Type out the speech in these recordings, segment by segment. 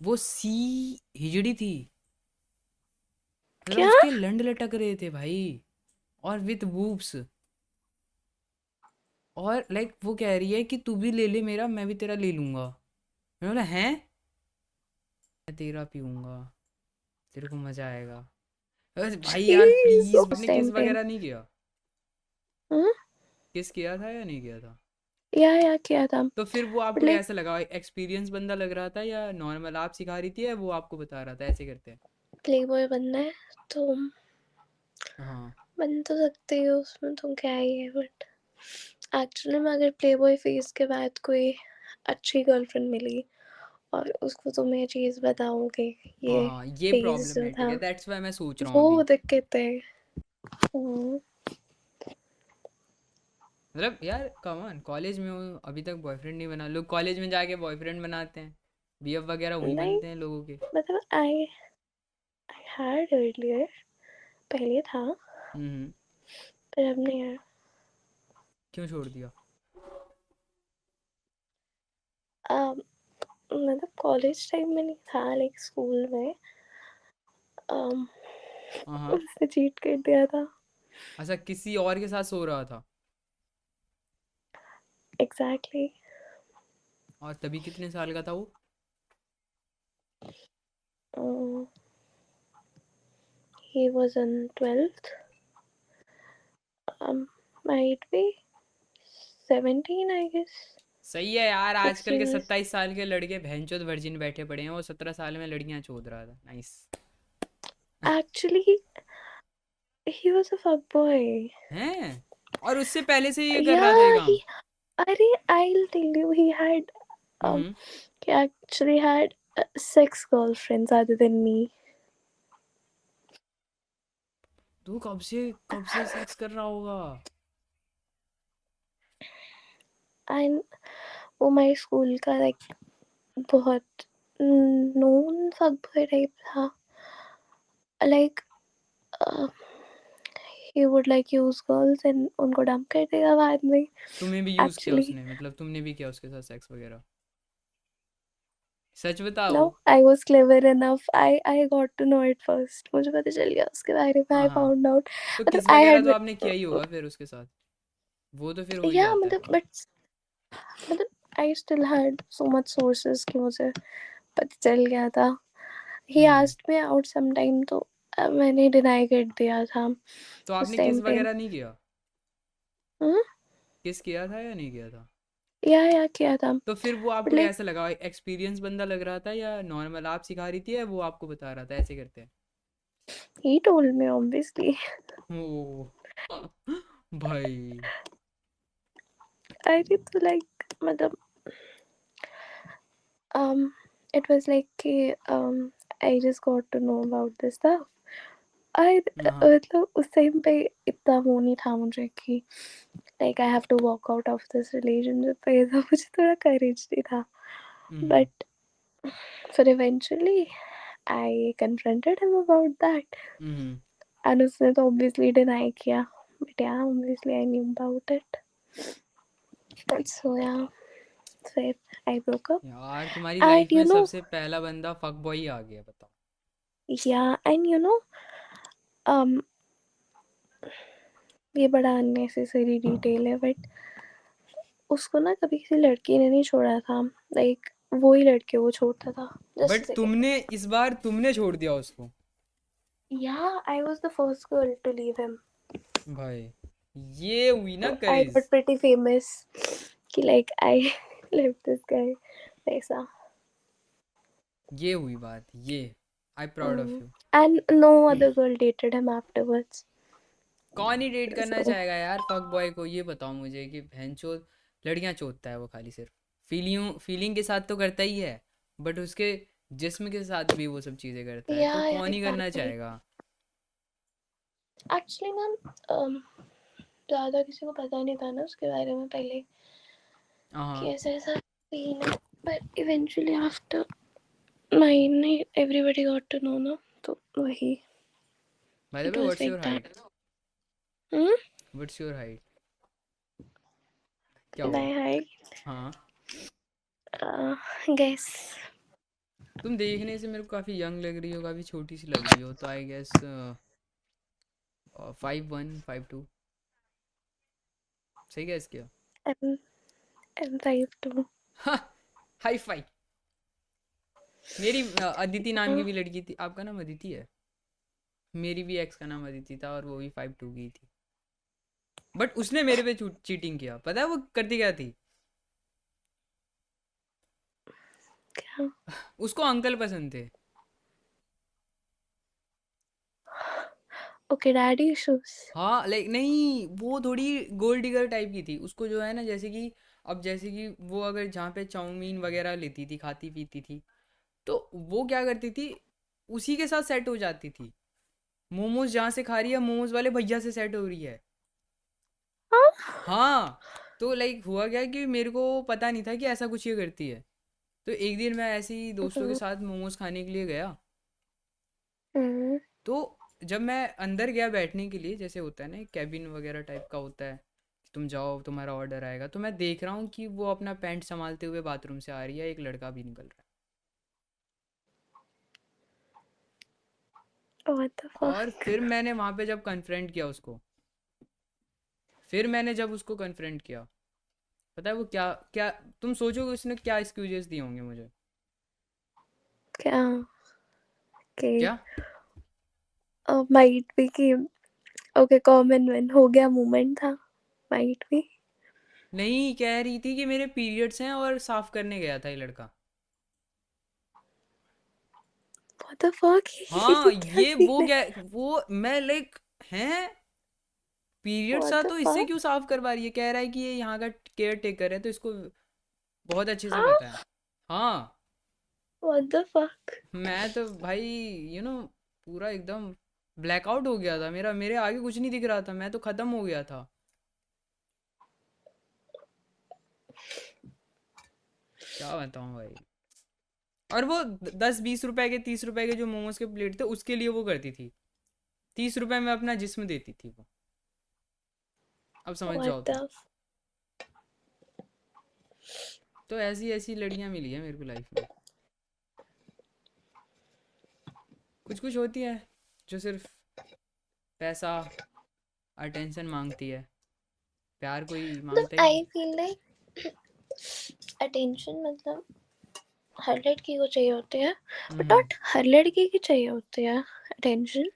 वो सी हिजड़ी थी। मतलब क्या? उसके लंड लटक रहे थे भाई, और विथ बूब्स। और लाइक वो कह रही है कि तू भी ले ले मेरा, मैं भी तेरा ले लूंगा। मैंने बोला हैं, मैं तेरा पीऊंगा, तेरे को मजा आएगा। बस भाई यार प्लीज, उस आपने किस टाइम पे। वगैरह नहीं किया? हाँ, किस किया था या नहीं किया था? या किया था। तो फिर वो बट आपको लाइक कैसा लगा? एक्सपीरियंस बंदा लग रहा था या नॉर्मल आप सिखा रही थी या वो आपको बता रहा था ऐसे करते हैं? प्ले बॉय बनना है तो हाँ। बन तो सकते हो, उसमें तो क्या ही है। बट एक्चुअली में अगर प्ले बॉय फेज के बाद कोई अच्छी गर्लफ्रेंड मिली और उसको तुम ये चीज़ बताओगे, हाँ ये हाँ, ये फेज जो प्रॉब्लमेटिक था, है, दैट्स वाई मैं सोच रहा हूँ वो अभी। दिक्कत है। हम्म, मतलब यार कम ऑन, कॉलेज में हो अभी तक बॉयफ्रेंड नहीं बना, लोग कॉलेज में जाके बॉयफ्रेंड बनाते हैं। बीएफ वगैरह वहीं नहीं बनते हैं लोगों के। मतलब आई हैड अर्लियर, पहले था, हम्म। पर अब नहीं है। क्यों छोड़ दिया? um, मतलब कॉलेज टाइम में नहीं था, लाइक स्कूल में। um, हाँ हाँ। उसने चीट कर दिया था। अच्छा, किसी और के साथ सो रहा था? Exactly exactly. और तभी कितने साल का था वो? um, he was in 12th. Might be 17 I guess. सही है यार, आजकल के 16 is 27 साल के लड़के भैंचोद वर्जिन बैठे पड़े हैं, वो 17 साल में लड़कियां चोद रहा था। Nice. actually he was a fuck boy. हैं? और उससे पहले से ये कर रहा था ये Yeah, काम? अरे I'll tell you, he had um hmm. he actually had 6 girlfriends other than me. तू कब से सेक्स कर रहा होगा? And वो my school का like बहुत known fuck boy type था, like uh, he would like use girls and उनको डंप कर देगा बाद में। तुम्हें भी यूज किया Actually उसने? मतलब तुमने भी किया उसके साथ सेक्स वगैरह? सच बताओ। no, I was clever enough. I got to know it first. मुझे पता चल गया उसके बारे में। हाँ I हाँ। found out. तो मतलब किस I वगैरह तो had आपने किया ही होगा फिर उसके साथ, वो तो फिर हो ही yeah जाता है। मतलब I still had so much sources कि मुझे पता चल गया था। He hmm. asked me out sometime तो मैंने डिनाई कर दिया था तो उस आपने किस टाइम पे। वगैरह नहीं किया? हम्म, किस किया था या नहीं किया था? या किया था। तो फिर वो But आपको like कैसा लगा? एक्सपीरियंस बंदा लग रहा था या नॉर्मल आप सिखा रही थी या वो आपको बता रहा था ऐसे करते हैं? he told me obviously. ओ भाई। अरे तो like मतलब um it was like कि I just got to know about this stuff. I हाँ। मतलब उस टाइम पे इतना वो नहीं था मुझे कि like I have to walk out of this relationship पे, तो मुझे थोड़ा courage नहीं था। हम्म। But फिर eventually I confronted him about that hmm. and उसने तो obviously deny किया, but yeah obviously I knew about it. And so yeah, फिर I broke up यार तुम्हारी and लाइफ you में know सबसे पहला बंदा फक बॉय ही आ गया, बताओ। yeah and you know um ये बड़ा unnecessary detail है but उसको ना कभी किसी लड़की ने नहीं छोड़ा था, लाइक वो ही लड़के को छोड़ता था। Just but a second. तुमने इस बार तुमने छोड़ दिया उसको? या I was the first girl to leave him. भाई, ये हुई ना तो आई करेज। गॉट प्रीटी फेमस कि like I live this guy वैसा। ये हुई बात, ये I proud of you. And no other girl dated him afterwards. कौन ही डेट करना सो चाहेगा यार फक बॉय को? ये बताओ मुझे कि भैंचो लड़कियां चोदता है वो खाली सिर्फ फीलिंग फीलिंग के साथ तो करता ही है, बट उसके जिस्म के साथ भी वो सब चीज़ें करता है, या तो कौन ही करना एग्जैक्टली। चाहेगा? एक्चुअली मैम ज़्यादा किसी को पता नहीं था ना उसके बारे में पहले कि हाँ। ऐसा ऐसा सीन है। But eventually after mine everybody got to know ना, तो वही by the it way, was what's like your that. Height? Hmm? What's your height? क्या हुआ? My height, हाँ। uh, guess. तुम देखने से मेरे को काफ़ी यंग लग रही हो, काफ़ी छोटी सी लग रही हो, तो आई गेस 5'1", 5'2"। सही गैस किया। I'm I'm 5'2". हाँ, हाई फाई। मेरी अदिति नाम की भी लड़की थी। आपका नाम अदिति है? मेरी भी एक्स का नाम अदिति था और वो भी 5'2" की थी। बट उसने मेरे पे चीटिंग किया। पता है वो करती क्या थी? क्या? उसको अंकल पसंद थे। Okay, daddy issues. हाँ, लाइक नहीं, वो थोड़ी गोल्ड डिगर टाइप की थी। उसको जो है ना, जैसे कि अब जैसे कि वो अगर जहाँ पे चाउमीन वगैरह लेती थी, खाती पीती थी, तो वो क्या करती थी, उसी के साथ सेट हो जाती थी। मोमोज जहाँ से खा रही है, मोमोज वाले भैया से सेट हो रही है। हाँ। हाँ। तो लाइक हुआ क्या कि मेरे को पता नहीं था कि ऐसा कुछ ये करती है। तो एक दिन मैं ऐसे ही दोस्तों के हम्म। साथ मोमोज खाने के लिए गया। हम्म। तो जब मैं अंदर गया बैठने के लिए, जैसे होता है ना कैबिन वगैरह टाइप का होता है कि तुम जाओ तुम्हारा ऑर्डर आएगा, तो मैं देख रहा हूँ कि वो अपना पैंट संभालते हुए बाथरूम से आ रही है, एक लड़का भी निकल रहा What the है। और fuck? फिर मैंने वहाँ पे जब कन्फ्रंट किया उसको, फिर मैंने जब उसको कन्फ्रंट किया, पता है वो क्या क्या, तुम सोचोगे उसने क्या एक्सक्यूजेस दिए होंगे मुझे? क्या? के क्या? माइट भी कि ओके, कॉमन मैन हो गया, मोमेंट था। माइट भी। नहीं, कह रही थी कि मेरे पीरियड्स हैं और साफ करने गया था ये लड़का। What the fuck? हाँ, क्या ये सीन वो है? क्या, वो मैं लाइक, हैं, पीरियड्स What था the तो इससे fuck? क्यों साफ करवा रही है? कह रहा है कि ये यहाँ का केयर टेकर है तो इसको बहुत अच्छे से हाँ। पता है। हाँ। What the fuck? मैं तो भाई, यू नो पूरा एकदम ब्लैकआउट हो गया था मेरा, मेरे आगे कुछ नहीं दिख रहा था, मैं तो खत्म हो गया था। क्या बताऊँ भाई। और वो 10-20 रुपए के, 30 रुपए के जो मोमोज के प्लेट थे, उसके लिए वो करती थी। 30 रुपए में अपना जिस्म देती थी वो। अब समझ What जाओ तुम। the तो ऐसी ऐसी लड़कियां मिली है मेरे को लाइफ में। कुछ कुछ होती है जो सिर्फ पैसा, अटेंशन मांगती है, प्यार कोई मतलब मांगता ही नहीं। आई फील लाइक अटेंशन मतलब हर लड़की को चाहिए होती है, बट हम्म। नॉट हर लड़की की चाहिए होती है अटेंशन।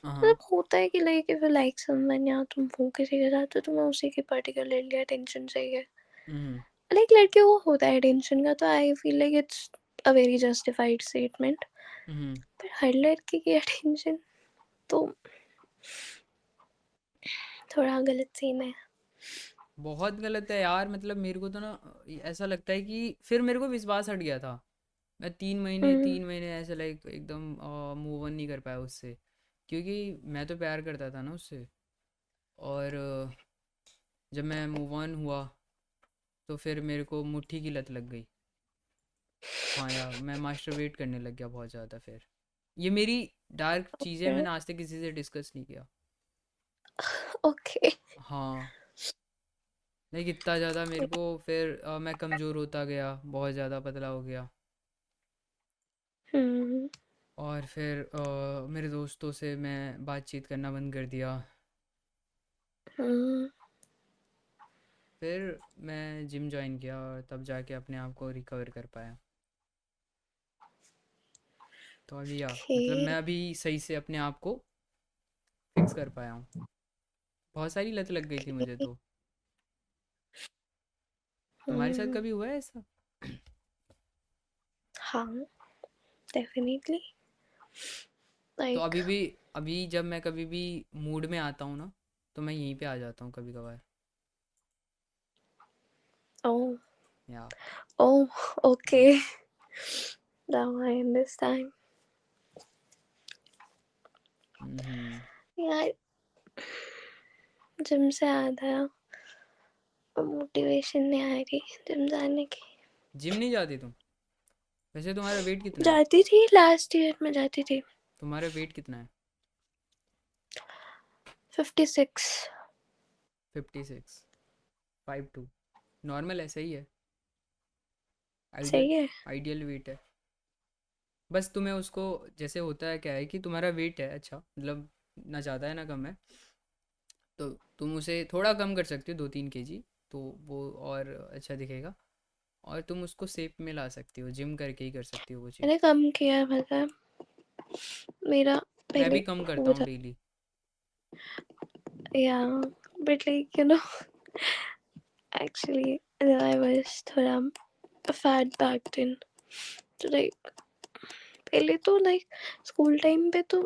हाँ। मतलब होता है कि like if you like someone या तुम हो किसी के साथ, तो तुम्हें उसी की पर्टिकुलरली अटेंशन चाहिए। हम्म। लाइक लड़कियों को होता है अटेंशन का, तो I feel like it's a very justified statement. Hmm. पर हर लड़की की अटेंशन तो थोड़ा गलत सीन है। बहुत गलत है यार, मतलब मेरे को तो ना ऐसा लगता है कि फिर मेरे को विश्वास हट गया था। मैं 3 महीने, हम्म। 3 महीने ऐसे लाइक एकदम मूव ऑन नहीं कर पाया उससे, क्योंकि मैं तो प्यार करता था ना उससे। और जब मैं मूव ऑन हुआ तो फिर मेरे को मुट्ठी की लत लग गई। हाँ यार, मैं मास्टरबेट करने लग गया बहुत ज़्यादा। फिर ये मेरी डार्क चीज़ें ओके। मैंने आज तक किसी से डिस्कस नहीं किया। ओके। हाँ, लाइक इतना ज़्यादा मेरे को फिर मैं कमज़ोर होता गया, बहुत ज़्यादा पतला हो गया। हम्म। और फिर मेरे दोस्तों से मैं बातचीत करना बंद कर दिया। हम्म। फिर मैं जिम ज्वाइन किया और तब जाके अपने आप को रिकवर कर पाया। तो अभी या मतलब ओके। मैं अभी सही से अपने आप को फिक्स कर पाया हूँ। बहुत सारी लत लग गई थी मुझे तो। तुम्हारे साथ हम्म। कभी हुआ है ऐसा? हाँ, डेफिनेटली। तो लाइक अभी जब मैं कभी भी मूड में आता हूँ ना, तो मैं यहीं पे आ जाता हूँ कभी कभार। oh, या oh, okay, now I understand. हम्म। यार, जिम से याद आया, मोटिवेशन नहीं आ रही जिम जाने की। जिम नहीं जाती तुम? वैसे तुम्हारा वेट कितना है? जाती थी, लास्ट ईयर में जाती थी। तुम्हारा वेट कितना है? 56। 56, 5'2"। नॉर्मल है, सही है। आइडियल, सही है। आइडियल वेट है। बस तुम्हें उसको, जैसे होता है क्या है कि तुम्हारा वेट है अच्छा, मतलब ना ज़्यादा है ना कम है, तो तुम उसे थोड़ा कम कर सकती हो 2-3 kg, तो वो और अच्छा दिखेगा। और तुम उसको शेप में ला सकती हो, जिम करके ही कर सकती हो वो चीज़। मैंने कम किया है, मतलब मेरा मैं भी पहले कम करता वो हूँ था, डेली। या but like you know actually I was थोड़ा फैट बैक देन, तो लाइक पहले तो लाइक स्कूल टाइम पे तो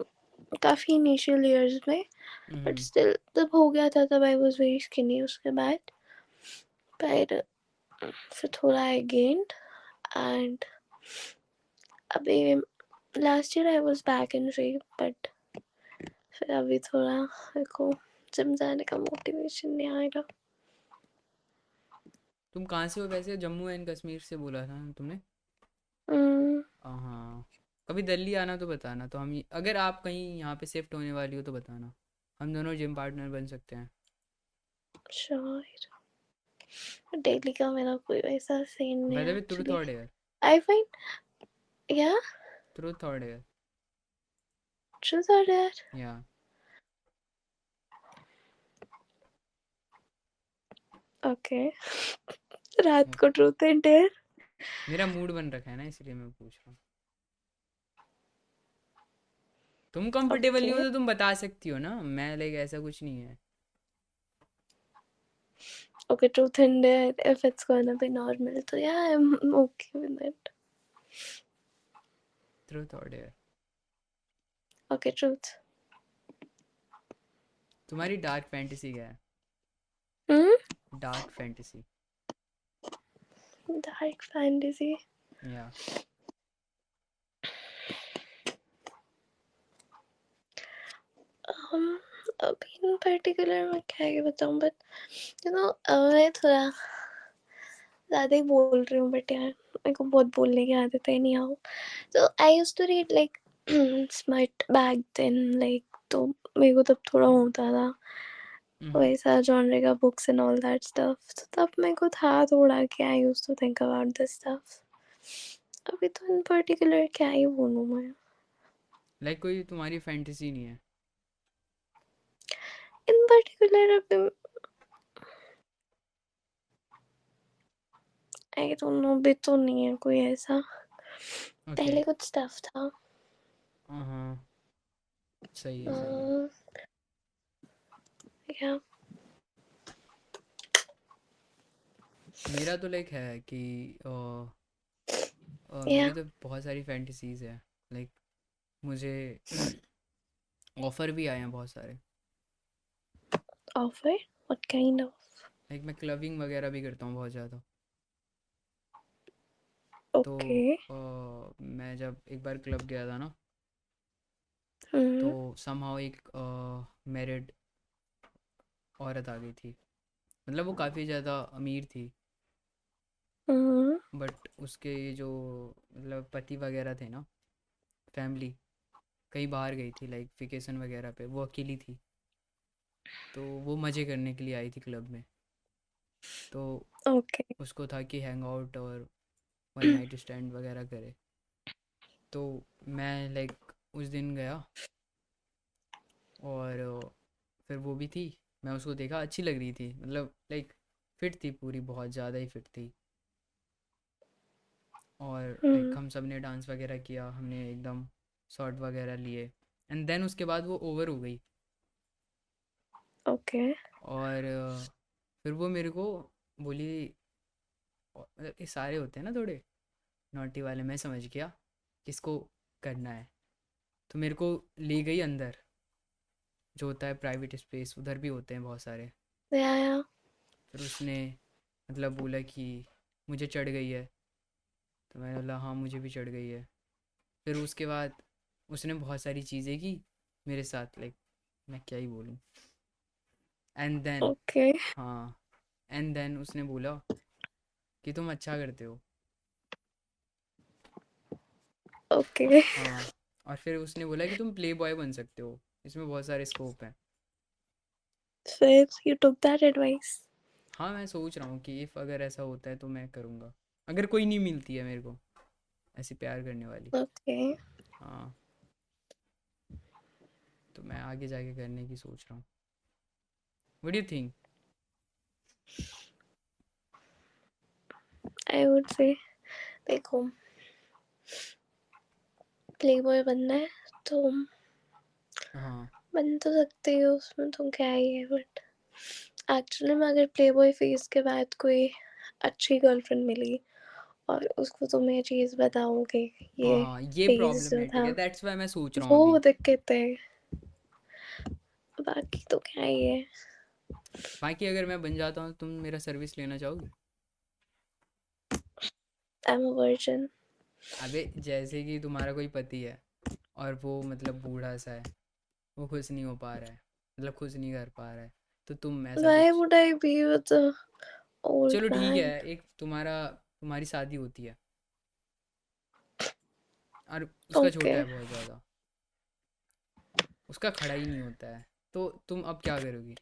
काफ़ी इनिशियल ईयर्स में, बट हम्म। स्टिल तब हो गया था, तब आई वाज वेरी स्किनी। उसके बाद पर फिर थोड़ा आई गेन्ड, एंड अभी last year I was back in shape, but फिर अभी थोड़ा मेरे को जिम जाने का मोटिवेशन नहीं आ रहा। तुम कहाँ से हो वैसे? जम्मू एंड कश्मीर से बोला था तुमने? हम्म, हाँ। कभी दिल्ली आना तो बताना, तो अगर आप कहीं यहाँ पे शिफ्ट होने वाली हो तो बताना, हम दोनों जिम पार्टनर बन सकते हैं। श्योर। डेली का मेरा कोई वैसा सीन नहीं बाय द है वे, ट्रूथ एक्चुअली। और डेयर? आई फाइंड, या ट्रूथ और डेयर? ट्रूथ और डेयर। या। ओके, रात को ट्रूथ एंड डेयर। मेरा मूड बन रखा है ना, इसलिए मैं पूछ रहा हूँ। तुम कंफर्टेबल नहीं ओके, हो तो तुम बता सकती हो ना, मैं लाइक ऐसा कुछ नहीं है। Okay, truth and dare, if it's gonna be normal तो yeah I am okay with it. Truth और डेयर? Okay, truth. तुम्हारी डार्क फैंटेसी क्या है? Hmm, dark fantasy. Dark fantasy. Yeah. um, अभी इन पर्टिकुलर मैं क्या ही बताऊं, बट यू नो मैं थोड़ा ज़्यादा ही बोल रही हूँ, बट यार मेरे को बहुत बोलने की आदत है नहीं आओ। तो I used to read like smut back then, like तो मेरे को तब थोड़ा होता था हम्म। वैसा जॉनर का books and all that stuff, तो तब मेरे को था थोड़ा कि I used to think about this stuff. अभी तो इन पर्टिकुलर क्या ही बोलूँ मैं। लाइक कोई तुम्हारी फैंटेसी नहीं है? इन पर्टिकुलर अभी आई डोंट नो, अभी तो नहीं है कोई ऐसा। ओके। पहले कुछ स्टफ था। हाँ, सही है सही है। या मेरा तो लाइक है कि या मेरी तो बहुत सारी फैंटेसीज है। लाइक मुझे ऑफर भी आए हैं बहुत सारे। Offer, what kind of? Like मैं क्लबिंग वगैरह भी करता हूँ बहुत ज़्यादा। तो ओके। मैं जब एक बार क्लब गया था ना, तो हम्म, समहाउ एक मैरिड औरत आ गई थी। मतलब वो काफ़ी ज़्यादा अमीर थी, हम्म, बट उसके ये जो मतलब पति वगैरह थे ना, फैमिली कहीं बाहर गई थी लाइक वेकेशन वगैरह पे, वो अकेली थी। तो वो मज़े करने के लिए आई थी क्लब में। तो ओके। उसको था कि हैंग आउट और वन नाइट स्टैंड वगैरह करे। तो मैं लाइक उस दिन गया, और फिर वो भी थी। मैं उसको देखा, अच्छी लग रही थी, मतलब लाइक फिट थी पूरी, बहुत ज़्यादा ही फिट थी। और लाइक हम्म, हम सब ने डांस वगैरह किया, हमने एकदम शॉट वगैरह लिए। एंड देन उसके बाद वो ओवर हो गई। ओके। और फिर वो मेरे को बोली, मतलब ये सारे होते हैं ना थोड़े नॉटी वाले, मैं समझ गया किसको करना है। तो मेरे को ले गई अंदर, जो होता है प्राइवेट स्पेस, उधर भी होते हैं बहुत सारे। या फिर उसने मतलब बोला कि मुझे चढ़ गई है। तो मैंने बोला हाँ मुझे भी चढ़ गई है। फिर उसके बाद उसने बहुत सारी चीज़ें की मेरे साथ, लाइक मैं क्या ही बोलूँ। एंड देन, ओके, हाँ, एंड देन उसने बोला कि तुम अच्छा करते हो। ओके। हाँ। और फिर उसने बोला कि तुम प्ले बॉय बन सकते हो, इसमें बहुत सारे स्कोप हैं। फिर यू टुक दैट एडवाइस? हाँ, मैं सोच रहा हूँ कि इफ़ अगर ऐसा होता है तो मैं करूँगा, अगर कोई नहीं मिलती है मेरे को। ऐसी प्यार करने वाली। Okay. हाँ, तो मैं आगे जाके करने की सोच रहा हूँ। What do you think? I would say, देखो, प्ले बॉय बनना है तो हाँ बन तो सकते हो, उसमें तो क्या ही है, बट एक्चुअली में अगर प्ले बॉय फेज के बाद कोई अच्छी गर्लफ्रेंड मिली और उसको तुम ये चीज़ बताओगे, हाँ ये हाँ, ये फेज जो प्रॉब्लमेटिक था, है, दैट्स वाई मैं सोच रहा हूँ वो अभी। दिक्कत है, बाकी तो क्या ही है। बाकी अगर मैं बन जाता हूँ, तुम मेरा सर्विस लेना चाहोगी? I am a virgin. अबे जैसे कि तुम्हारा कोई पति है और वो मतलब बूढ़ा सा है, वो खुश नहीं हो पा रहा है, मतलब खुश नहीं कर पा रहा है, तो तुम ऐसा Why कुछ। would I be with a old चलो ठीक है, man? एक तुम्हारी शादी होती है और उसका छोटा Okay. है बहुत ज़्यादा, उसका खड़ा ही नहीं होता है, तो तुम अब क्या करोगी?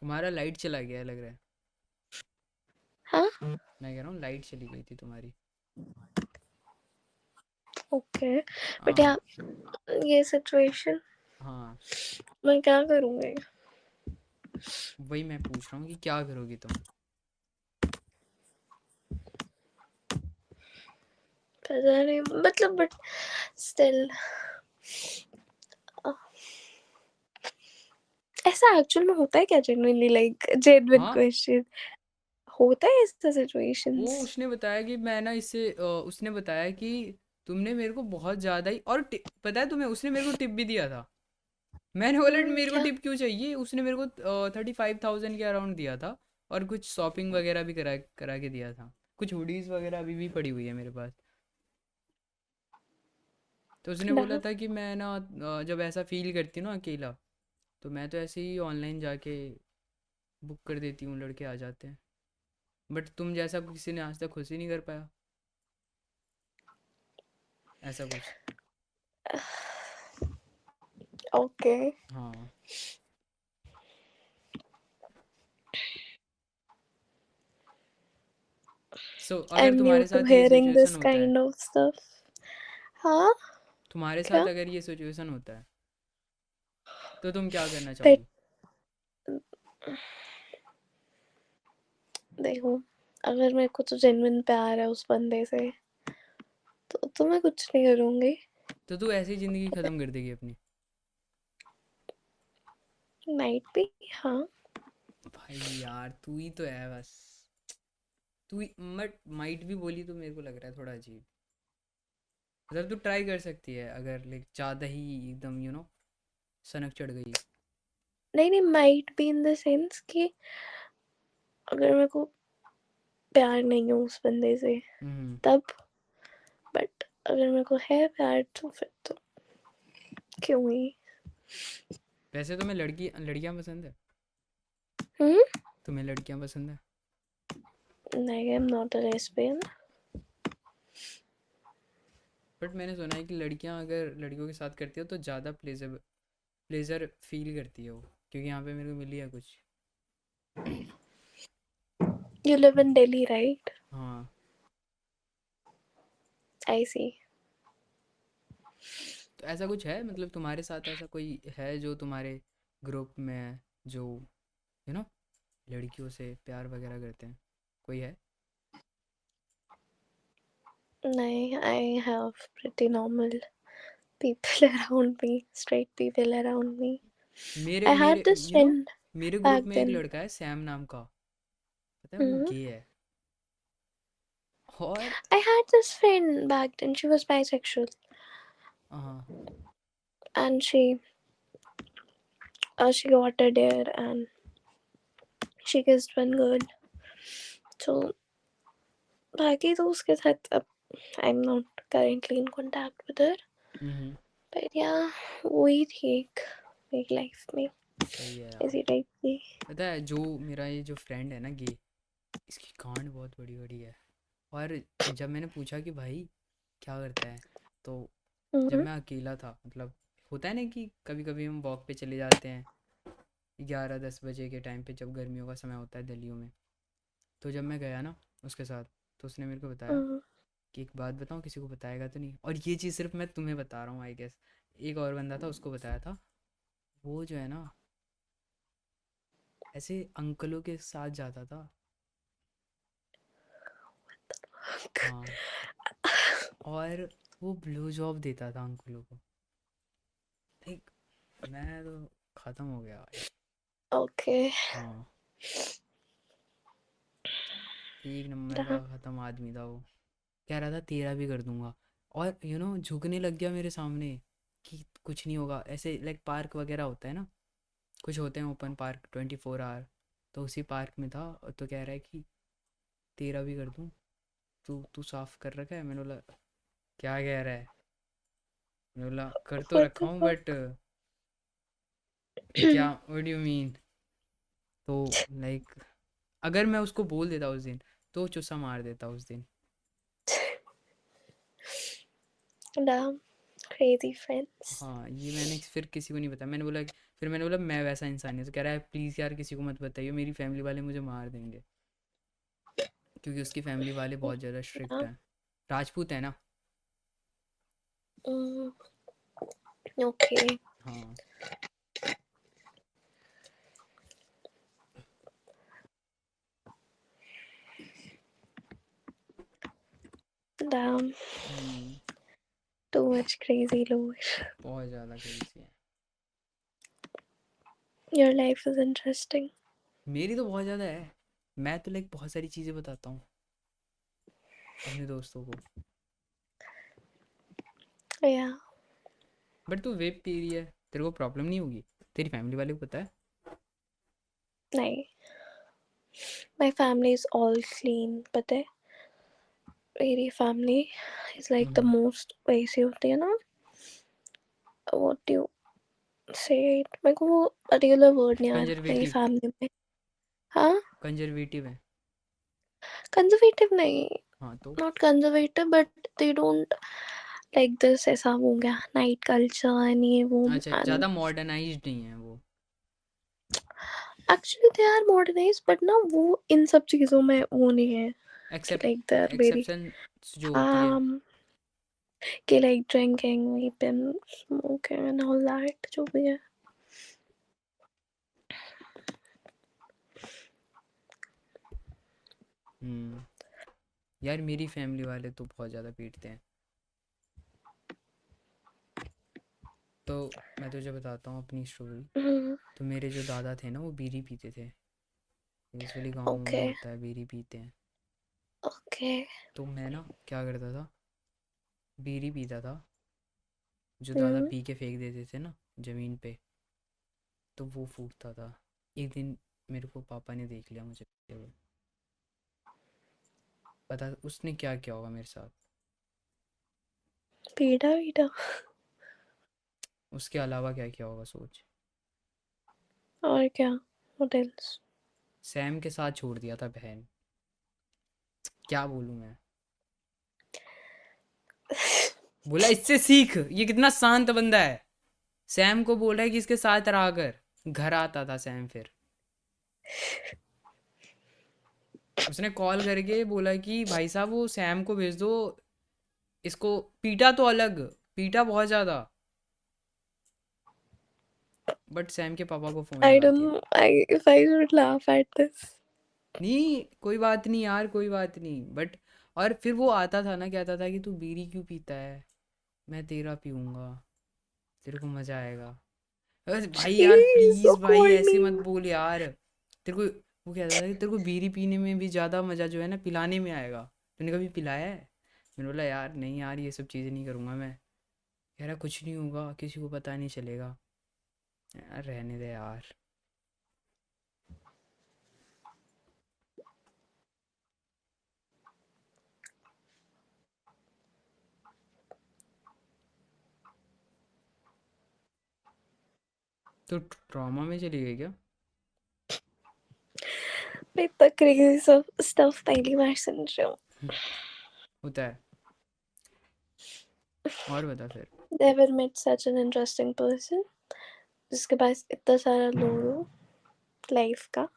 तुम्हारा लाइट चला गया है लग रहा है। हाँ। मैं कह रहा हूँ लाइट चली गई थी तुम्हारी। ओके, बट हाँ या ये सिचुएशन हाँ, मैं क्या करूँगी? वही मैं पूछ रहा हूँ कि क्या करोगी तुम? पता नहीं, मतलब बट स्टिल ऐसा एक्चुअल में होता है क्या? जेन्युइनली, लाइक जेन्युइन हाँ, क्वेश्चन, होता है ऐसा वो सिचुएशंस? उसने बताया कि मैं ना इससे उसने बताया कि तुमने मेरे को बहुत ज़्यादा ही, और पता है तुम्हें, उसने मेरे को टिप भी दिया था। मैंने बोला मेरे को क्या? टिप क्यों चाहिए, उसने मेरे को 35,000 के अराउंड दिया था, और कुछ शॉपिंग वगैरह भी करा करा के दिया था, कुछ हुडीज वगैरह अभी भी पड़ी हुई है मेरे पास। तो उसने बोला डा था कि मैं ना जब ऐसा फील करती हूँ ना अकेला, तो मैं तो ऐसे ही ऑनलाइन जाके बुक कर देती हूँ, लड़के आ जाते हैं। बट तुम जैसा किसी ने आज तक खुद ही नहीं कर पाया, ऐसा कुछ। ओके। हाँ, आई अगर एम न्यू तुम्हारे टू साथ ये हियरिंग सिचुएशन दिस होता है, काइंड ऑफ स्टफ। हाँ। तुम्हारे क्या? साथ अगर ये सिचुएशन होता है, तो तुम क्या करना बट चाहोगी? देखो, अगर मेरे को तो जेन्युइन प्यार है उस बंदे से, तो मैं कुछ नहीं करूँगी। तो तू ऐसी ज़िंदगी ख़त्म कर देगी अपनी? माइट भी, हाँ। भाई यार, तू ही तो है बस। तू ही मत, माइट भी बोली तो मेरे को लग रहा है थोड़ा अजीब। मतलब तू ट्राई कर सकती है अगर लाइक ज़्यादा ही एकदम सनक चढ़ गई। नहीं नहीं, might be in the sense कि अगर मेरे को प्यार नहीं है उस बंदे से, हम्म। तब। बट अगर मेरे को है प्यार तो फिर तो क्यों ही। वैसे तुम्हें लड़कियां पसंद है? हम्म। तुम्हें लड़कियां पसंद है? नहीं, I am not a lesbian. But मैंने सुना है कि लड़कियां अगर लड़कियों के साथ करती हो तो ज़्यादा प्लेजर प्लेजर फील करती है वो, क्योंकि यहाँ पे मेरे को मिली है कुछ। You live in Delhi, right? हाँ, आई सी। तो ऐसा कुछ है, मतलब तुम्हारे साथ ऐसा कोई है जो तुम्हारे ग्रुप में है, जो यू नो लड़कियों से प्यार वगैरह करते हैं, कोई है? नहीं, I have pretty normal people around me, straight people around me. मेरे I had मेरे this यू नो friend मेरे ग्रुप back में एक then. लड़का है सैम नाम का, पता है वो Hmm. गे है। और I had this friend back then. She was bisexual, हाँ, and she got a dare and she kissed one girl. So बाकी तो उसके साथ अब I'm not currently in contact with her. Hmm, But yeah, वही थी एक मेरी लाइफ में सही है यार। ऐसी टाइप की। पता है जो मेरा ये जो फ्रेंड है ना गे, इसकी कांड बहुत बड़ी बड़ी है। और जब मैंने पूछा कि भाई क्या करता है, तो जब हम्म। मैं अकेला था, मतलब होता है ना कि कभी कभी हम वॉक पे चले जाते हैं 11-10 बजे के टाइम पे, जब गर्मियों का समय होता है दिल्लियों में, तो जब मैं गया ना उसके साथ, तो उसने मेरे को बताया कि एक बात बताऊँ, किसी को बताएगा तो नहीं, और ये चीज़ सिर्फ मैं तुम्हें बता रहा हूँ आई गेस। एक और बंदा था, उसको बताया था। वो जो है ना, ऐसे अंकलों के साथ जाता था। हाँ, और वो ब्लो जॉब देता था अंकलों को। लाइक मैं तो ख़त्म हो गया भाई। Okay. हाँ, एक नंबर का Damn. ख़त्म आदमी था वो। कह रहा था तेरा भी कर दूंगा, और झुकने लग गया मेरे सामने कि कुछ नहीं होगा। ऐसे लाइक पार्क वगैरह होता है ना, कुछ होते हैं ओपन पार्क 24 आवर, तो उसी पार्क में था। और तो कह रहा है कि तेरा भी कर दूं, तू तू साफ कर रखा है। मैंने बोला क्या कह रहा है। मैंने बोला कर तो What रखा the हूँ बट fuck? क्या, व्हाट डू यू मीन। तो लाइक अगर मैं उसको बोल देता उस दिन, तो चुस्सा मार देता उस दिन। Damn. Crazy friends. हाँ, ये मैंने फिर किसी को नहीं बताया। फिर मैंने बोला मैं वैसा इंसान नहीं हूँ। तो कह रहा है प्लीज़ यार किसी को मत बताइए, मेरी फैमिली वाले मुझे मार देंगे, क्योंकि उसकी फैमिली वाले बहुत ज़्यादा स्ट्रिक्ट Damn. हैं। राजपूत है ना। Mm, okay. हाँ। Damn. हम्म। Too much crazy, Lord. बहुत ज़्यादा क्रेजी है। Your life is interesting. मेरी तो बहुत ज़्यादा है। मैं तो लाइक बहुत सारी चीज़ें बताता हूँ अपने दोस्तों को। Yeah. बट तू वेब पी रही है, तेरे को प्रॉब्लम नहीं होगी? तेरी फैमिली वाले को पता है? नहीं. My family is all clean, पता है? मेरी family is like the most वैसी होती है ना? What do you say it? मेरे को वो particular word नहीं आ रहा मेरी कंजर्वेटिव। family में. हाँ? कंजर्वेटिव है। Conservative नहीं. हाँ तो Not conservative, but they don't like this. ऐसा हो गया night culture and ये वो अच्छा, and ज़्यादा मॉडर्नाइज्ड नहीं है वो। actually they are modernized, but ना वो इन सब चीज़ों में वो नहीं है कि like accept they're very exception जो होती है। कि like drinking, weeping, smoking and all that जो भी है. यार मेरी फैमिली वाले तो बहुत ज़्यादा पीटते हैं। तो मैं तुझे बताता हूँ अपनी स्टोरी। तो मेरे जो दादा थे ना, वो बीड़ी पीते थे। यूजुअली गाँव में Okay, होता है, बीड़ी पीते हैं। okay. तो मैं ना क्या करता था, बीड़ी पीता था, जो दादा हम्म. पी के फेंक देते थे ना ज़मीन पे, तो वो फूकता था। एक दिन मेरे को पापा ने देख लिया मुझे पीते हुए। पता उसने क्या किया होगा मेरे साथ। पीटा पीटा. उसके अलावा क्या किया होगा सोच। और क्या? What else? सैम के साथ छोड़ दिया था बहन। क्या बोलूँ मैं। बोला इससे सीख, ये कितना शांत बंदा है। सैम को बोल रहा है कि इसके साथ रहा कर। घर आता था सैम फिर। उसने कॉल करके बोला कि भाई साहब वो सैम को भेज दो, इसको पीटा तो अलग, पीटा बहुत ज़्यादा। बट सैम के पापा को फ़ोन I लगा don't दिया। know. If I should laugh at this. नहीं कोई बात नहीं यार, कोई बात नहीं बट। और फिर वो आता था ना, कहता था कि तू बीड़ी क्यों पीता है, मैं तेरा पीऊँगा, तेरे को मज़ा आएगा। अरे भाई यार She's so प्लीज़ भाई ऐसे corny. मत बोल यार। तेरे को वो कहता था कि तेरे को बीड़ी पीने में भी ज़्यादा मज़ा जो है ना पिलाने में आएगा। तूने कभी पिलाया है? मैंने बोला यार नहीं यार, ये सब चीज़ें नहीं करूँगा मैं। कह रहा कुछ नहीं होगा, किसी को पता नहीं चलेगा। यार रहने दे यार। तो ट्रॉमा में चली गई क्या? मैं इतना crazy सब stuff पहली बार सुन रही हूँ. होता है। और बता फिर। Never met such an interesting person जिसके पास इतना सारा लोड हो लाइफ का.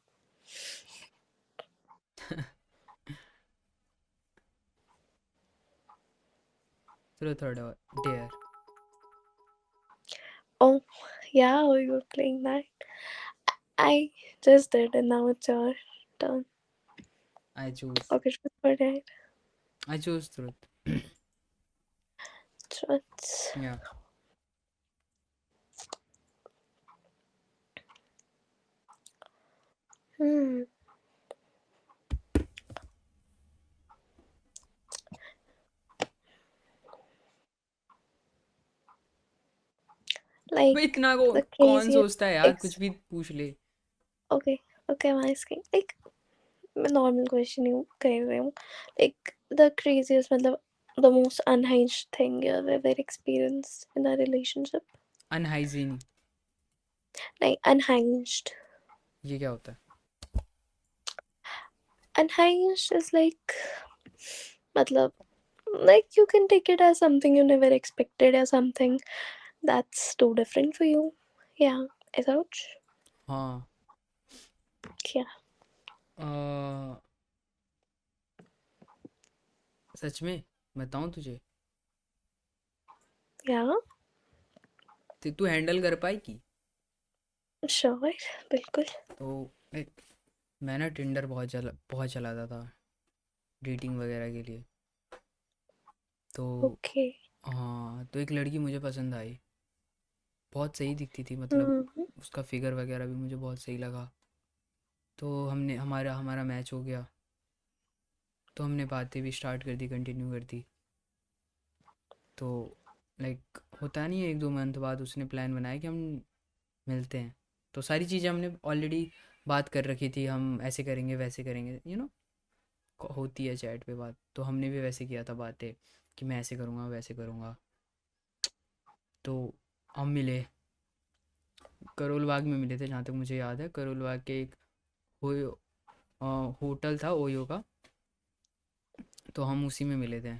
truth or dare. Oh, yeah, you were playing that. I just did, and now it's your turn. I choose. Okay, truth or dare? I choose truth. Truth. Yeah. Hmm. Like भाई इतना को the कौन craziest सोचता है यार, कुछ ex. भी पूछ ले. Okay, okay, I'm asking. Like, normal question you कर रही हूँ. Like the craziest, मतलब the most unhinged thing you've ever experienced in a relationship. अनहाइजीन. Like unhinged. ये क्या होता है? Unhinged is like, मतलब like you can take it as something you never expected or something that's too different for you. Yeah, is that हाँ. yeah. अ, सच में बताऊं तुझे, Yeah, तू हैंडल कर पाएगी? sure, बिल्कुल. तो एक, मैं ना टिंडर बहुत चलाता था डेटिंग वगैरह के लिए. तो Okay. हाँ, तो एक लड़की मुझे पसंद आई. बहुत सही दिखती थी, मतलब Mm-hmm. उसका फिगर वगैरह भी मुझे बहुत सही लगा. तो हमने हमारा हमारा मैच हो गया. तो हमने बातें भी स्टार्ट कर दी, कंटिन्यू कर दी. तो लाइक होता नहीं है, 1-2 मंथ बाद उसने प्लान बनाया कि हम मिलते हैं. तो सारी चीज़ें हमने ऑलरेडी बात कर रखी थी, हम ऐसे करेंगे वैसे करेंगे, होती है चैट पे बात. तो हमने भी वैसे किया था बातें कि मैं ऐसे करूँगा वैसे करूँगा. तो हम मिले, करोल बाग में मिले थे जहाँ तक मुझे याद है. करोल बाग के एक हो होटल था ओयो का, तो हम उसी में मिले थे.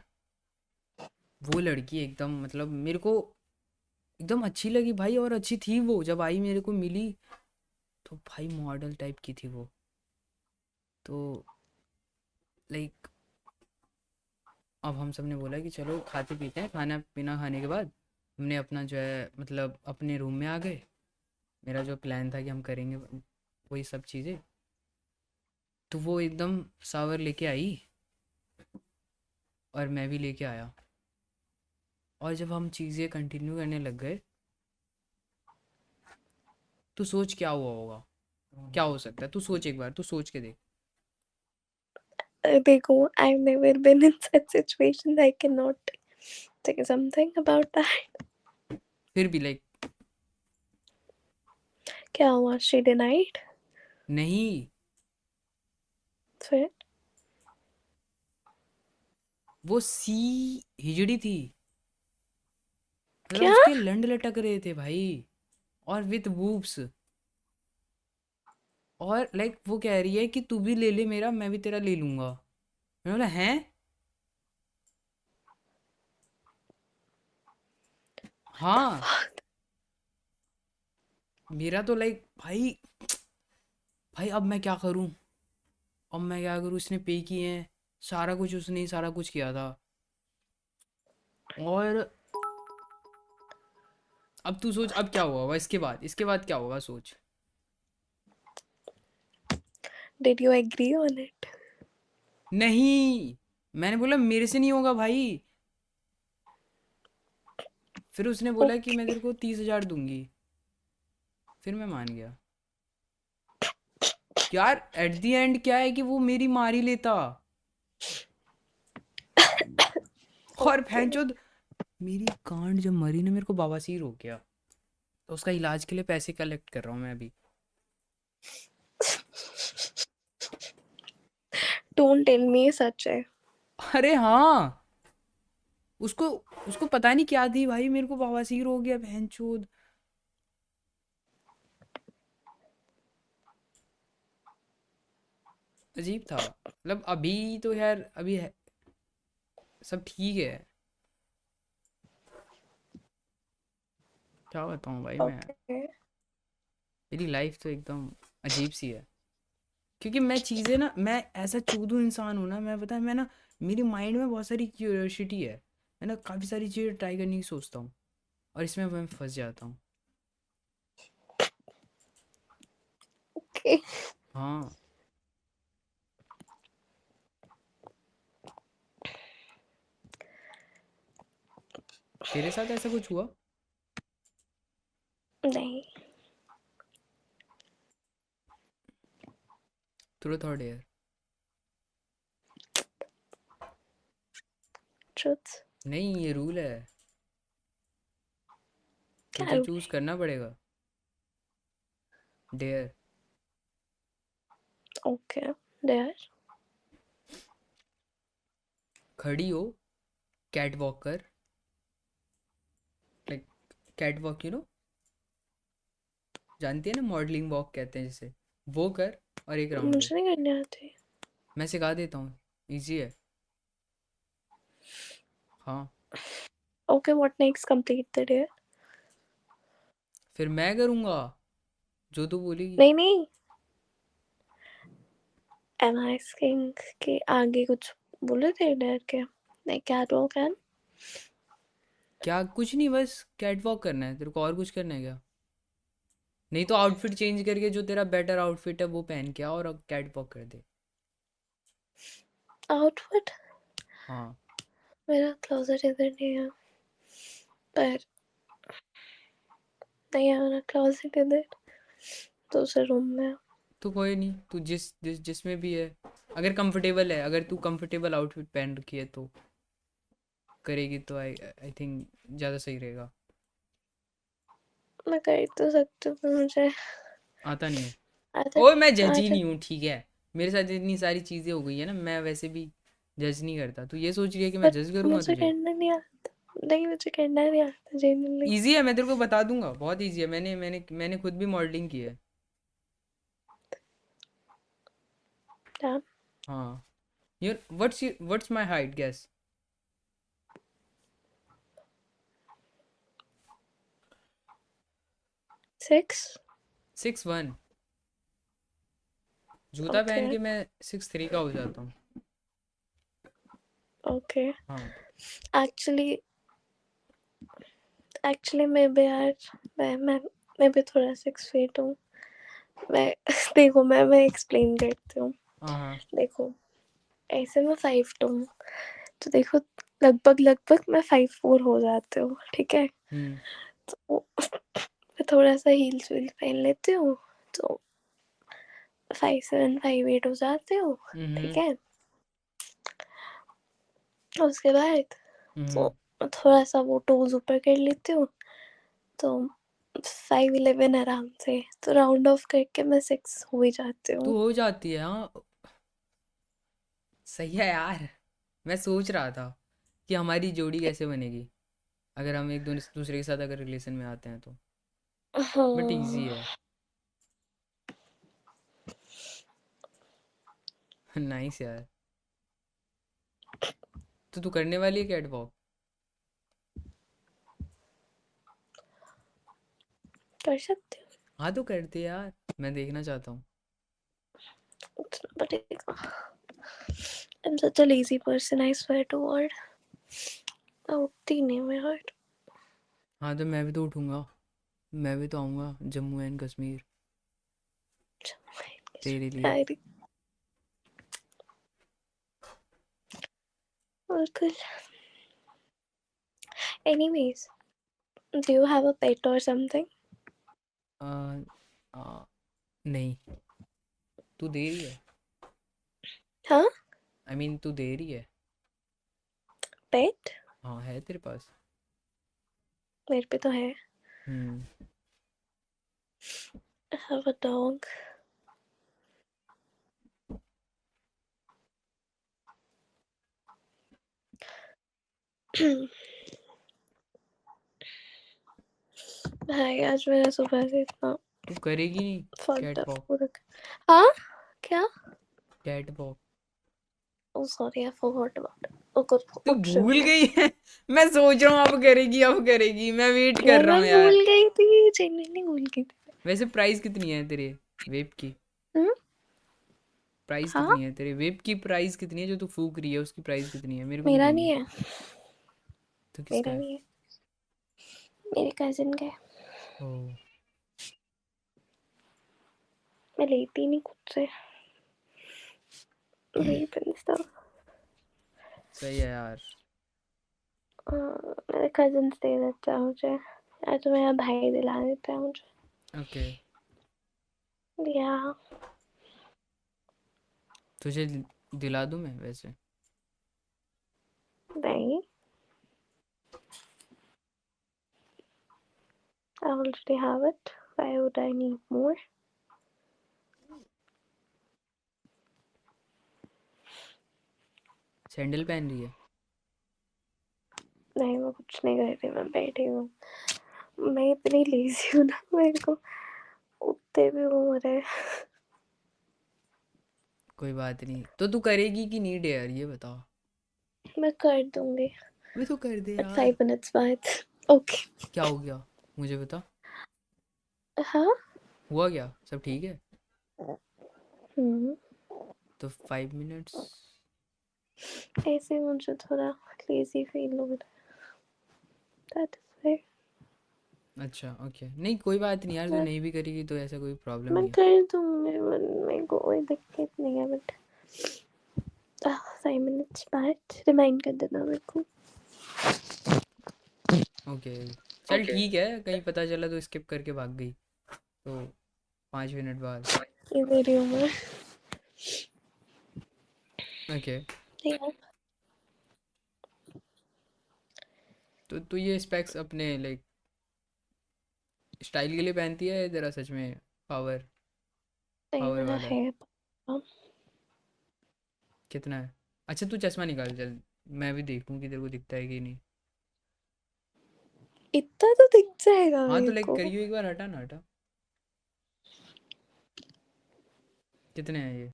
वो लड़की एकदम, मतलब मेरे को एकदम अच्छी लगी भाई, और अच्छी थी वो. जब आई मेरे को मिली, तो भाई मॉडल टाइप की थी वो. तो लाइक अब हम सब ने बोला कि चलो खाते पीते हैं. खाना पीना खाने के बाद हमने अपना जो है, मतलब अपने रूम में आ गए. मेरा जो प्लान था कि हम करेंगे वही सब चीज़ें. तो वो एकदम सावर लेके आई, और मैं भी लेके आया. और जब हम चीज़ें कंटिन्यू करने लग गए, तो सोच क्या हुआ होगा, क्या हो सकता है? तू सोच, एक बार तू सोच के देख. देखो, I've never been in such situations. I cannot say something about that. फिर भी लाइक, क्या हुआ? She denied. नहीं, फिर वो सी हिजड़ी थी. मतलब क्या? उसके लंड लटक रहे थे भाई, और विथ बूब्स. और लाइक वो कह रही है कि तू भी ले ले मेरा, मैं भी तेरा ले लूंगा. मैंने बोला हैं. The हाँ. fuck? मेरा तो लाइक भाई, भाई अब मैं क्या करूं, अब मैं क्या करूं. इसने पे किए हैं सारा कुछ, उसने ही सारा कुछ किया था. और अब तू सोच, अब क्या हुआ होगा इसके बाद क्या होगा, सोच. Did you agree on it? नहीं, मैंने बोला मेरे से नहीं होगा भाई. फिर उसने बोला कि मैं Okay. तेरे को 30,000 दूंगी. फिर मैं मान गया. यार एट द एंड क्या है कि वो मेरी मार ही लेता. और Okay. भैंचोद, मेरी गांड जब मरी ना, मेरे को बवासीर हो गया. तो उसका इलाज के लिए पैसे कलेक्ट कर रहा हूँ मैं अभी. Don't tell me सच है. अरे हाँ, उसको उसको पता नहीं क्या थी भाई, मेरे को बवासीर हो गया भैंचोद. अजीब था. मतलब अभी तो यार अभी है, सब ठीक है. क्या बताऊँ भाई मैं, Okay. मेरी लाइफ तो एकदम अजीब सी है. क्योंकि मैं चीज़ें ना, मैं ऐसा चूदू इंसान हूँ ना, मैं पता है, मैं ना, मेरी माइंड में बहुत सारी क्यूरियोसिटी है. मैं ना काफ़ी सारी चीज़ें ट्राई करने की सोचता हूँ और इसमें मैं फंस जाता हूँ। Okay. हाँ, तेरे साथ ऐसा कुछ हुआ? नहीं. ट्रूथ और डेयर? Truth. नहीं, ये रूल है, क्या तुझे रूल चूज है? करना पड़ेगा। डेयर। Okay. There. खड़ी हो, कैट वॉक कर, लाइक कैट वॉक, जानती है ना, मॉडलिंग वॉक कहते हैं जिसे, वो कर और एक राउंड ले। मुझे नहीं करने आती. मैं सिखा देता हूँ, इजी है। हाँ, Okay. What next? Complete the day. फिर मैं करूँगा जो तू बोलेगी। नहीं नहीं. I'm asking कि आगे कुछ बोले थे डर के. Like catwalk and. क्या? कुछ नहीं, बस कैट वॉक करना है तेरे को, और कुछ करना है क्या? नहीं तो आउटफिट चेंज करके जो तेरा बेटर आउटफिट है वो पहन के आ और कैट वॉक कर दे। Outfit. हाँ, मेरा क्लोजेट इधर नहीं है. पर नहीं है मेरा क्लोजेट इधर. दूसरे रूम में. तो कोई नहीं, तू जिसमें भी है, अगर कंफर्टेबल है, अगर तू कंफर्टेबल आउटफिट पहन रखी है तो करेगी तो आई आई थिंक ज़्यादा सही रहेगा। मैं कर तो सकती हूँ पर मुझे आता नहीं है? आदत ओए मैं जज ही आदत. नहीं हूँ, ठीक है? मेरे साथ इतनी सारी चीज़ें हो गई है ना, मैं वैसे भी जज नहीं करता। तू ये सोच रही है कि मैं पर जज करूँगा मुझे तुझे? करना नहीं आता. नहीं मुझे करना नहीं आता जेन्युइनली. ईजी है, मैं तेरे को बता दूंगा, बहुत ईजी है। मैंने खुद भी मॉडलिंग की है। डैम. हाँ, यार व्हाट्स माय हाइट, गेस? 6. 6'1". जूता पहन ओके. के मैं 6'3" का हो जाता हूँ। ओके. हाँ। एक्चुअली एक्चुअली मैं भी यार. मैं भी थोड़ा 6 फीट हूँ. मैं देखो मैं एक्सप्लेन करती हूँ. हाँ हाँ। देखो ऐसे मैं 5'2" हूँ. तो देखो लगभग लगभग मैं 5'4" हो जाती हूँ. ठीक है. हम्म तो मैं थोड़ा सा हील्स वील पहन लेती हूँ. तो 5'7" 5'8" हो जाते हो. ठीक हम्म है. उसके बाद तो हम्म थोड़ा सा वो टोज ऊपर कर लेती हूँ. तो 5'11" आराम से. तो राउंड ऑफ करके मैं 6 हो ही जाती हूँ. तो हो जाती है, हाँ। सही है यार। मैं सोच रहा था कि हमारी जोड़ी कैसे बनेगी अगर हम एक दूसरे के साथ अगर रिलेशन में आते हैं तो। बट इजी हाँ. है। नाइस यार। तो तू करने वाली है कैट वॉक? कर सकती हूँ. हाँ तो करते यार, मैं देखना चाहता हूँ। उठना पड़ेगा. I'm such a lazy person, I swear to God. मैं उठती नहीं हूँ यार. हाँ तो मैं भी तो उठूंगा, मैं भी तो आऊँगा जम्मू एंड कश्मीर तेरे लिए। यार बिल्कुल. Anyways, do you have a pet or something? आ, आ, नहीं, तू दे रही है? हाँ. आई मीन तू दे रही है? Pet. हाँ, है तेरे पास? मेरे पे तो है. हम्म I have a dog. भाई आज मेरा सुबह से इतना तू करेगी नहीं fucked कैट up वॉक? हो रखा. हाँ. क्या? Cat walk? Oh sorry, I forgot about it. उठ तू उठ रही हूँ भूल मैं. गई है? मैं सोच रहा हूँ अब करेगी अब करेगी, मैं वेट कर यार रहा मैं हूँ यार। भूल गई थी. जेन्युइनली भूल गई थी. वैसे प्राइस कितनी है तेरे वेब की? हम्म. प्राइस हाँ. कितनी है तेरे वेब की? प्राइस कितनी है जो तू फूक रही है, उसकी प्राइस कितनी है मेरे को भी मेरा देनी नहीं है। है. तो किसका मेरा है? नहीं है, मेरे कजिन का है। ओ, मैं लेती नहीं खुद से, वही पिंस्ता। सही है यार। मेरे कजिन दे देता है मुझे, या तो मेरा भाई दिला देता है मुझे। ओके, या तुझे दिला दूं मैं वैसे? नहीं, I already have it. Why would I need more? Sandal पहन रही है? नहीं, मैं कुछ नहीं कर रही, मैं बैठी हूँ। मैं इतनी लेजी हूँ ना, मेरे को उठते भी वो हो रहा है। कोई बात नहीं, तो तू करेगी कि नहीं डेयर, ये बताओ। मैं कर दूंगी अबे तो कर दे बट यार। 5 मिनट्स बाद। ओके। क्या हो गया, मुझे बता। हाँ। हुआ क्या, सब ठीक है? हम्म। तो 5 मिनट्स। ऐसे मुझे थोड़ा लेजी फील हो रहा है, दैट इज अच्छा ओके, नहीं कोई बात नहीं यार, तू व्हाई। नहीं भी करेगी तो ऐसा कोई प्रॉब्लम मैं नहीं है। कर दूंगी, मेरे को कोई दिक्कत नहीं है, बट 5 मिनट्स बाद रिमाइंड कर देना मेरे को। ओके, चल ठीक है, कहीं पता चला तो स्किप करके भाग गई तो 5 मिनट बाद। ये मेरी उम्र। ओके, यार, तो तू ये स्पेक्स अपने लाइक स्टाइल के लिए पहनती है या तेरा सच में पावर, नहीं पावर मेरा वाला है? है। कितना है? अच्छा तू चश्मा निकाल चल, मैं भी देखूं कि तेरे को दिखता है कि नहीं। इतना तो दिख जाएगा हाँ मेरे तो लाइक को। करियो एक बार, हटा ना हटा। कितने हैं ये?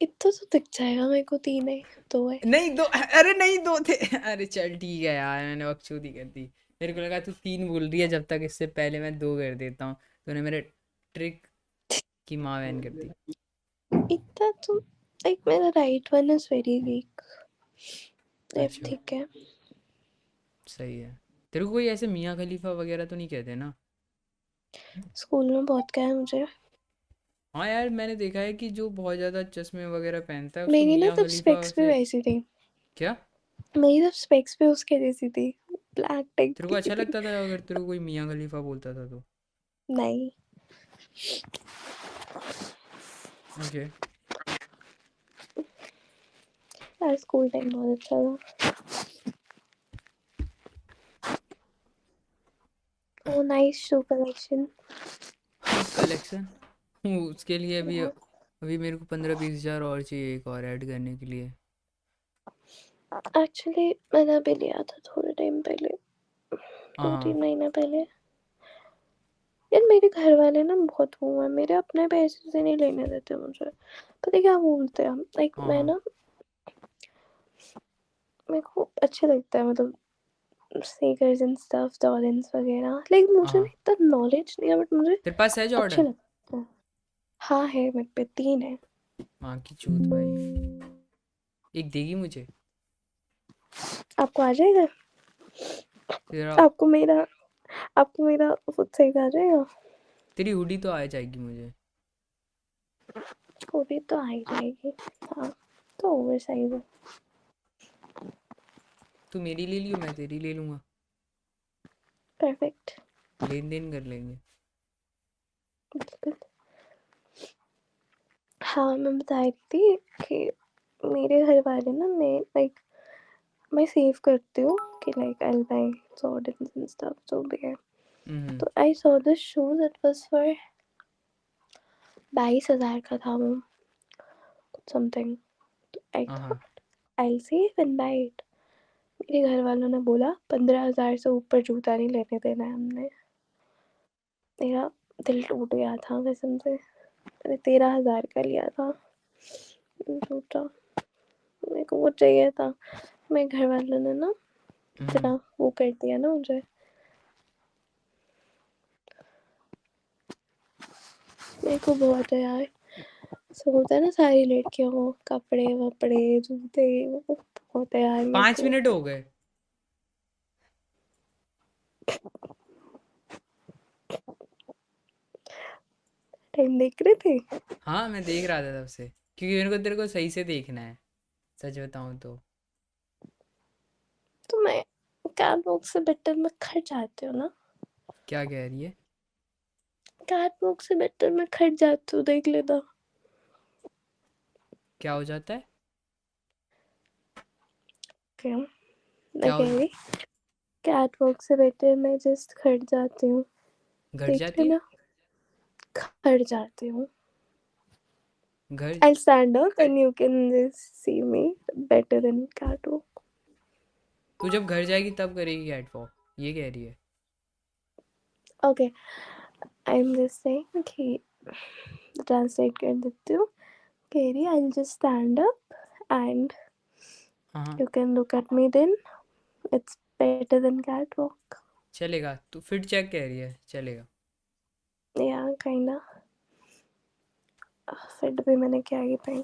इतना तो दिख जाएगा मेरे को, 3 है, 2 है। नहीं दो, अरे नहीं दो थे। अरे चल ठीक है यार, मैंने बकचोदी कर दी। मेरे को लगा तू 3 बोल रही है, जब तक इससे पहले मैं 2 कर देता हूँ। तूने मेरे ट्रिक की माँ बहन कर दी। इतना तो, लाइक मेरा right one is very weak, left अच्छा, ठीक है। सही है। तेरे को कोई ऐसे मियाँ खलीफा वगैरह तो नहीं कहते ना? स्कूल में बहुत क्या है मुझे। हाँ यार, मैंने देखा है कि जो बहुत ज़्यादा चश्मे वगैरह पहनता है उसको मेरी ना मियाँ तब खलीफा स्पेक्स भी से। वैसी थी। क्या? मेरी तब स्पेक्स भी उसके जैसी थी, ब्लैक टाइप तेरे को अच्छा की। लगता था अगर तेरे को कोई मियाँ खलीफा बोलता था तो? नहीं। ओके। यार स्कूल टाइम बहुत अच्छा था। ओ नाइस शू कलेक्शन। हाँ कलेक्शन, उसके लिए अभी अभी मेरे को 15-20 हज़ार और चाहिए, एक और ऐड करने के लिए। एक्चुअली मैंने अभी लिया था थोड़े टाइम पहले, हाँ दो हाँ तीन महीना पहले। यार मेरे घर वाले ना बहुत वो है, मेरे अपने पैसे से नहीं लेने देते मुझे, पता है क्या बोलते हैं। लाइक हाँ मैं हाँ ना, मेरे को अच्छे लगता है, मतलब स्नीकर्स एंड स्टफ, जॉर्डन्स वगैरह। लाइक हाँ मुझे ना हाँ। इतना नॉलेज नहीं है, बट मुझे तेरे पास है अच्छे जॉर्डन? लगते हैं। हाँ है, मेरे पे 3 है। माँ की चूत भाई, एक देगी मुझे? आपको आ जाएगा? तेरा, आपको मेरा आपको मेरा खुद सही आ जाएगा। तेरी हुडी तो आ जाएगी मुझे। वो भी तो आ ही जाएगी। हाँ, तो ओवर साइज है। तू मेरी ले लियो, मैं तेरी ले लूँगा। परफेक्ट। लेन देन कर लेंगे। बिल्कुल। हाँ मैं बता रही थी कि मेरे घर वाले ना, मैं सेव करती हूँ कि like I will buy Jordans and stuff जो भी है। हम्म। तो I saw this shoe that was for 22,000 का था वो, समथिंग। तो आई हाँ हाँ। Thought I will save and buy it. मेरे घर वालों ने बोला 15,000 से ऊपर जूता नहीं लेने देना है हमने। मेरा दिल टूट गया था कसम से। मैंने 13,000 का लिया था जूता, मेरे को वो चाहिए था। मेरे घर वालों ने ना हम्म। इतना वो कर दिया ना मुझे। मेरे को बहुत है यार, सब होता है ना सारी लड़कियों को, कपड़े वपड़े जूते, वो होते यार मेरे 5 को। मिनट हो गए। टाइम देख रहे थे? हाँ मैं देख रहा था तब से, क्योंकि मेरे को तेरे को सही से देखना है, सच बताऊं तो। तो मैं कैट वॉक से बेटर मैं खट जाती हूँ ना। क्या कह रही है? कैट वॉक से बेटर मैं खट जाती हूँ, देख लेना। क्या हो जाता है? क्या? मैं क्या हो? कह रही कैट वॉक से बेटर मैं जस्ट खट जाती हूँ, घट देख जाती है? लेना। खट जाती हूँ। घर? I'll stand up and you can just see me better than catwalk. तू जब घर जाएगी तब करेगी कैट वॉक, ये कह रही है? Okay, I'm just saying कि translate कर देती हूँ। कह रही I'll just stand up and हाँ हाँ you can look at me then. It's better than catwalk. चलेगा, तू फिट चेक कह रही है, चलेगा। Yeah, kinda. फिर भी मैंने क्या ही पहनी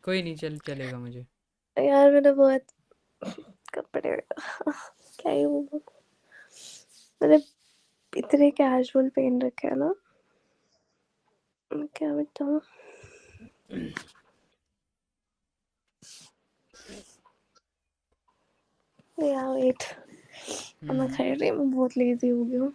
कोई नहीं, चल चलेगा मुझे। यार, मैंने बहुत कपड़े क्या ही बोलूं, मैंने इतने कैजुअल पहन रखे हैं ना, मैं क्या बताऊं। यार वेट, मैं हम्म खा रही हूँ, मैं बहुत लेजी हो गई हूँ।